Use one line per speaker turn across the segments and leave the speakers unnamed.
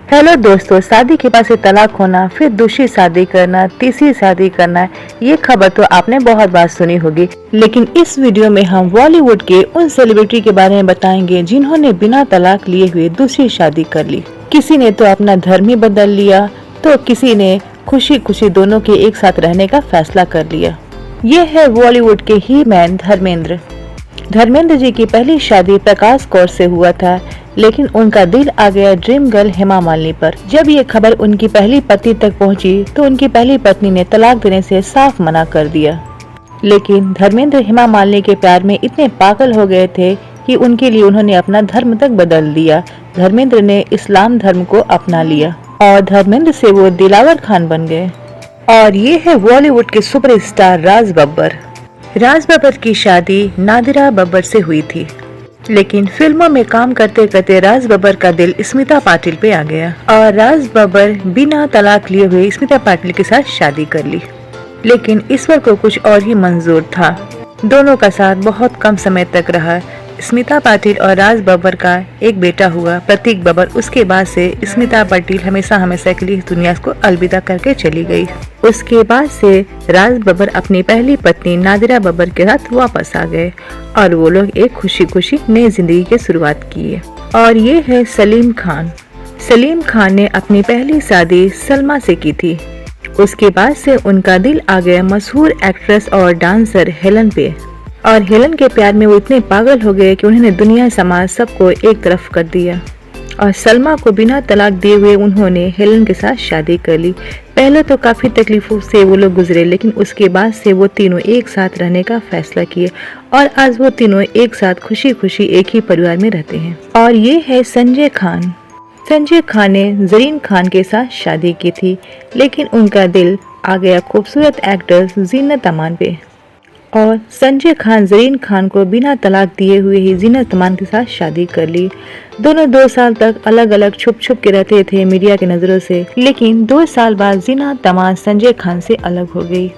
Hello दोस्तों, शादी के बाद से तलाक होना, फिर दूसरी शादी करना, तीसरी शादी करना, ये खबर तो आपने बहुत बार सुनी होगी। लेकिन इस वीडियो में हम बॉलीवुड के उन सेलिब्रिटी के बारे में बताएंगे जिन्होंने बिना तलाक लिए हुए दूसरी शादी कर ली। किसी ने तो अपना धर्म ही बदल लिया, तो किसी ने खुशी खुशी दोनों के एक साथ रहने का फैसला कर लिया। ये है बॉलीवुड के ही मैन धर्मेंद्र। धर्मेंद्र जी की पहली शादी प्रकाश कौर से हुआ था, लेकिन उनका दिल आ गया ड्रीम गर्ल हेमा मालिनी पर। जब ये खबर उनकी पहली पत्नी तक पहुंची, तो उनकी पहली पत्नी ने तलाक देने से साफ मना कर दिया। लेकिन धर्मेंद्र हेमा मालिनी के प्यार में इतने पागल हो गए थे कि उनके लिए उन्होंने अपना धर्म तक बदल दिया। धर्मेंद्र ने इस्लाम धर्म को अपना लिया और धर्मेंद्र से वो दिलावर खान बन गए। और ये है बॉलीवुड के सुपरस्टार राज बब्बर। राज बब्बर की शादी नादिरा बब्बर से हुई थी, लेकिन फिल्मों में काम करते करते राज बब्बर का दिल स्मिता पाटिल पे आ गया और राज बब्बर बिना तलाक लिए हुए स्मिता पाटिल के साथ शादी कर ली। लेकिन ईश्वर को कुछ और ही मंजूर था। दोनों का साथ बहुत कम समय तक रहा। स्मिता पाटिल और राज बब्बर का एक बेटा हुआ, प्रतीक बब्बर। उसके बाद से स्मिता पाटिल हमेशा हमेशा के लिए इस दुनिया को अलविदा करके चली गई। उसके बाद से राज बब्बर अपनी पहली पत्नी नादिरा बब्बर के साथ वापस आ गए और वो लोग एक खुशी खुशी नई जिंदगी की शुरुआत की है। और ये है सलीम खान। सलीम खान ने अपनी पहली शादी सलमा से की थी। उसके बाद से उनका दिल आ गया मशहूर एक्ट्रेस और डांसर हेलन पे। और हेलन के प्यार में वो इतने पागल हो गए कि उन्होंने दुनिया समाज सबको एक तरफ कर दिया। और सलमा को बिना तलाक दिए हुए उन्होंने हेलन के साथ शादी कर ली। पहले तो काफी तकलीफों से वो लोग गुजरे, लेकिन उसके बाद से वो तीनों एक साथ रहने का फैसला किए और आज वो तीनों एक साथ खुशी खुशी एक ही परिवार में रहते हैं। और ये है संजय खान। संजय खान ने जरीन खान के साथ शादी की थी, लेकिन उनका दिल आ गया खूबसूरत एक्टर जीनत अमान पे। और संजय खान जरीन खान को बिना तलाक दिए हुए ही जीनत अमान के साथ शादी कर ली। दोनों 2 साल तक अलग अलग छुप छुप के रहते थे मीडिया की नजरों से, लेकिन 2 साल बाद जीनत अमान संजय खान से अलग हो गई।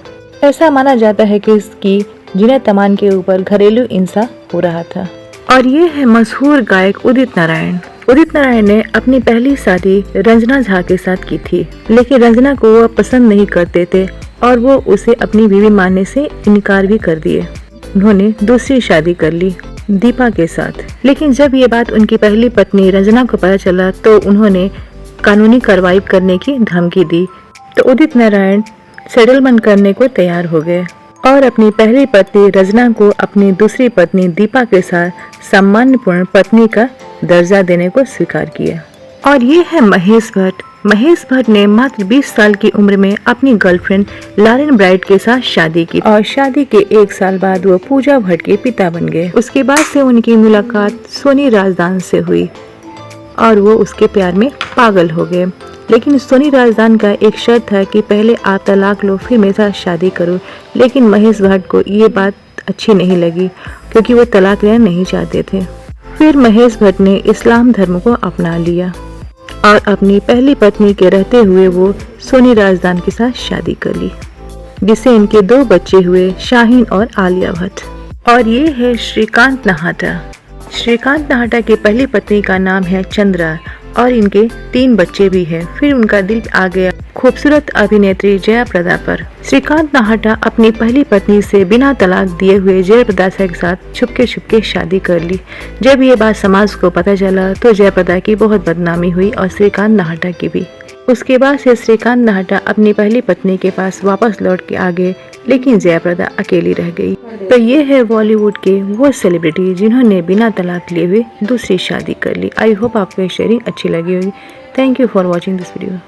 ऐसा माना जाता है कि इसकी जीनत अमान के ऊपर घरेलू हिंसा हो रहा था। और ये है मशहूर गायक उदित नारायण। उदित नारायण ने अपनी पहली शादी रंजना झा के साथ की थी, लेकिन रंजना को वो पसंद नहीं करते थे और वो उसे अपनी बीवी मानने से इनकार भी कर दिए। उन्होंने दूसरी शादी कर ली दीपा के साथ। लेकिन जब ये बात उनकी पहली पत्नी रंजना को पता चला, तो उन्होंने कानूनी कार्रवाई करने की धमकी दी। तो उदित नारायण सेटलमेंट करने को तैयार हो गए और अपनी पहली पत्नी रंजना को अपनी दूसरी पत्नी दीपा के साथ सम्मानपूर्ण पत्नी का दर्जा देने को स्वीकार किया। और ये है महेश भट्ट। महेश भट्ट ने मात्र 20 साल की उम्र में अपनी गर्लफ्रेंड लारेन ब्राइट के साथ शादी की और शादी के 1 साल बाद वो पूजा भट्ट के पिता बन गए। उसके बाद से उनकी मुलाकात सोनी राजदान से हुई और वो उसके प्यार में पागल हो गए। लेकिन सोनी राजदान का एक शर्त था कि पहले आप तलाक लो फिर मेरे साथ शादी करो। लेकिन महेश भट्ट को ये बात अच्छी नहीं लगी, क्योंकि वो तलाक लेना नहीं चाहते थे। फिर महेश भट्ट ने इस्लाम धर्म को अपना लिया और अपनी पहली पत्नी के रहते हुए वो सोनी राजदान के साथ शादी कर ली, जिससे इनके 2 बच्चे हुए, शाहीन और आलिया भट्ट। और ये है श्रीकांत नाहटा। श्रीकांत नाहटा की पहली पत्नी का नाम है चंद्रा और इनके 3 बच्चे भी हैं। फिर उनका दिल आ गया खूबसूरत अभिनेत्री जया प्रदा पर। श्रीकांत नाहटा अपनी पहली पत्नी से बिना तलाक दिए हुए जया प्रदा के साथ छुपके शादी कर ली। जब ये बात समाज को पता चला, तो जया प्रदा की बहुत बदनामी हुई और श्रीकांत नाहटा की भी। उसके बाद से श्रीकांत नाहटा अपनी पहली पत्नी के पास वापस लौट के आ गए, लेकिन जया प्रदा अकेली रह गई। तो ये है बॉलीवुड के वो सेलिब्रिटी जिन्होंने बिना तलाक लिए हुए दूसरी शादी कर ली। आई होप आपको ये शेयरिंग अच्छी लगी होगी। Thank you for watching this video.